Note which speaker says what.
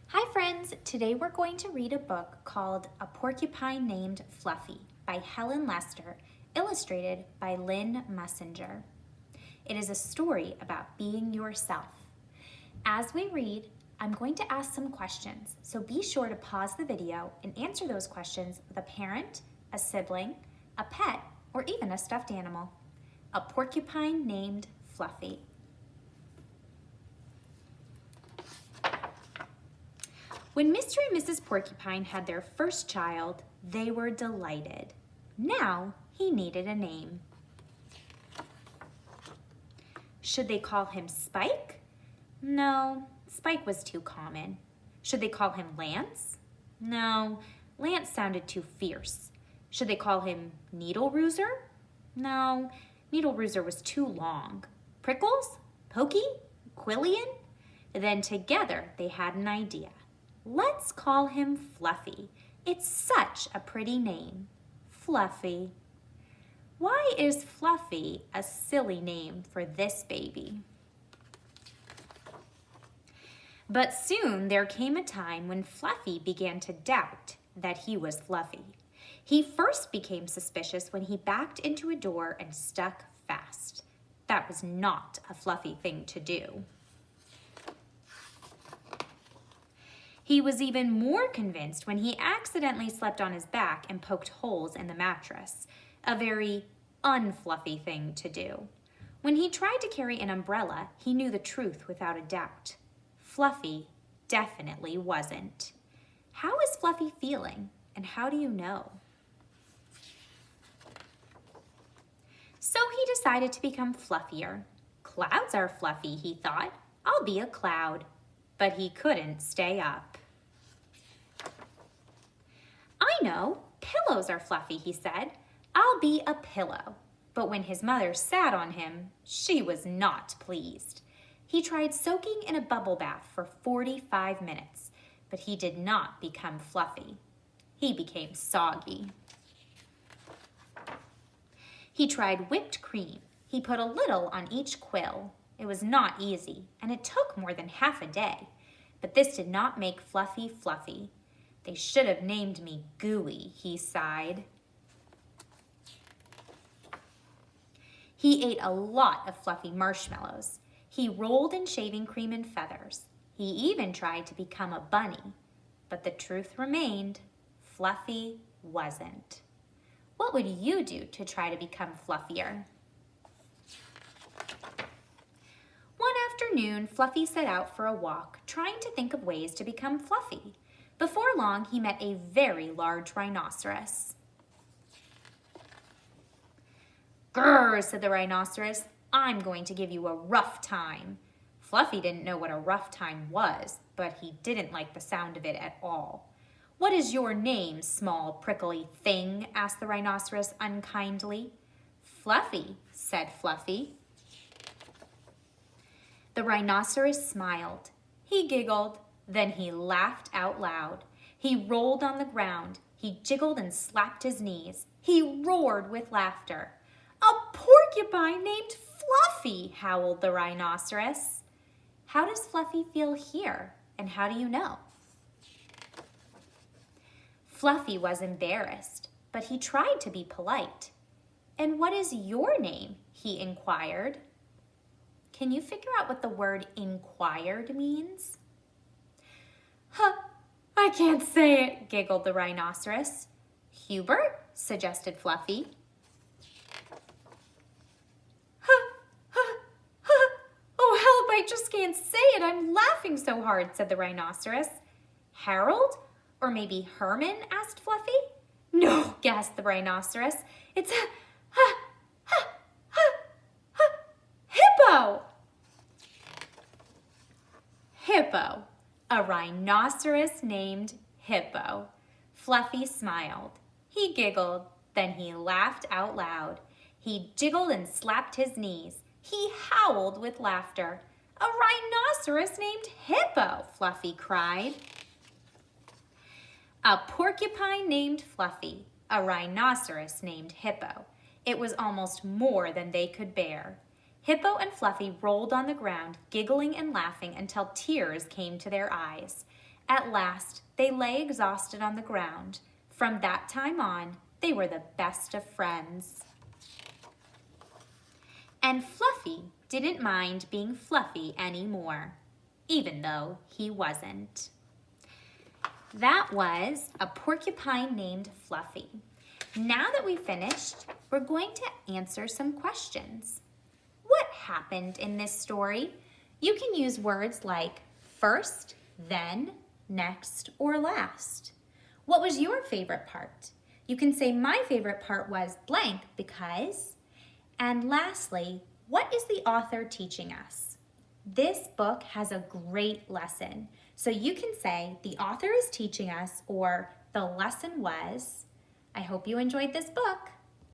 Speaker 1: Hi friends, today we're going to read a book called A Porcupine Named Fluffy by Helen Lester, illustrated by Lynn Messenger. It is a story about being yourself. As we read, I'm going to ask some questions, so be sure to pause the video and answer those questions with a parent, a sibling, a pet, or even a stuffed animal. A Porcupine Named Fluffy. When Mr. and Mrs. Porcupine had their first child, they were delighted. Now he needed a name. Should they call him Spike? No, Spike was too common. Should they call him Lance? No, Lance sounded too fierce. Should they call him Needle Rooser? No, Needle Rooser was too long. Prickles? Pokey? Quillian? Then together they had an idea. Let's call him Fluffy. It's such a pretty name. Fluffy. Why is Fluffy a silly name for this baby? But soon there came a time when Fluffy began to doubt that he was Fluffy. He first became suspicious when he backed into a door and stuck fast. That was not a Fluffy thing to do. He was even more convinced when he accidentally slept on his back and poked holes in the mattress, a very unfluffy thing to do. When he tried to carry an umbrella, he knew the truth without a doubt. Fluffy definitely wasn't. How is Fluffy feeling, and how do you know? So he decided to become fluffier. Clouds are fluffy, he thought. I'll be a cloud. But he couldn't stay up. I know, pillows are fluffy, he said. I'll be a pillow. But when his mother sat on him, she was not pleased. He tried soaking in a bubble bath for 45 minutes, but he did not become fluffy. He became soggy. He tried whipped cream. He put a little on each quill. It was not easy, and it took more than half a day. But this did not make Fluffy fluffy. They should have named me Gooey, he sighed. He ate a lot of fluffy marshmallows. He rolled in shaving cream and feathers. He even tried to become a bunny. But the truth remained, Fluffy wasn't. What would you do to try to become fluffier? One afternoon, Fluffy set out for a walk, trying to think of ways to become fluffy. Before long, he met a very large rhinoceros. "Grrr," said the rhinoceros, "I'm going to give you a rough time." Fluffy didn't know what a rough time was, but he didn't like the sound of it at all. "What is your name, small prickly thing?" asked the rhinoceros unkindly. "Fluffy," said Fluffy. The rhinoceros smiled. He giggled, then he laughed out loud. He rolled on the ground. He jiggled and slapped his knees. He roared with laughter. "A porcupine named Fluffy," howled the rhinoceros. How does Fluffy feel here, and how do you know? Fluffy was embarrassed, but he tried to be polite. "And what is your name?" he inquired. Can you figure out what the word inquired means? "Huh, I can't say it," giggled the rhinoceros. "Hubert?" suggested Fluffy. "Oh, help, I just can't say it. I'm laughing so hard," said the rhinoceros. "Harold? Or maybe Herman?" asked Fluffy. "No," gasped the rhinoceros. "It's Hippo!" Hippo. A rhinoceros named Hippo. Fluffy smiled. He giggled, then he laughed out loud. He jiggled and slapped his knees. He howled with laughter. "A rhinoceros named Hippo!" Fluffy cried. A porcupine named Fluffy. A rhinoceros named Hippo. It was almost more than they could bear. Hippo and Fluffy rolled on the ground, giggling and laughing until tears came to their eyes. At last, they lay exhausted on the ground. From that time on, they were the best of friends. And Fluffy didn't mind being Fluffy anymore, even though he wasn't. That was A Porcupine Named Fluffy. Now that we've finished, we're going to answer some questions. What happened in this story? You can use words like first, then, next, or last. What was your favorite part? You can say my favorite part was blank because. And lastly, what is the author teaching us? This book has a great lesson. So you can say the author is teaching us or the lesson was. I hope you enjoyed this book.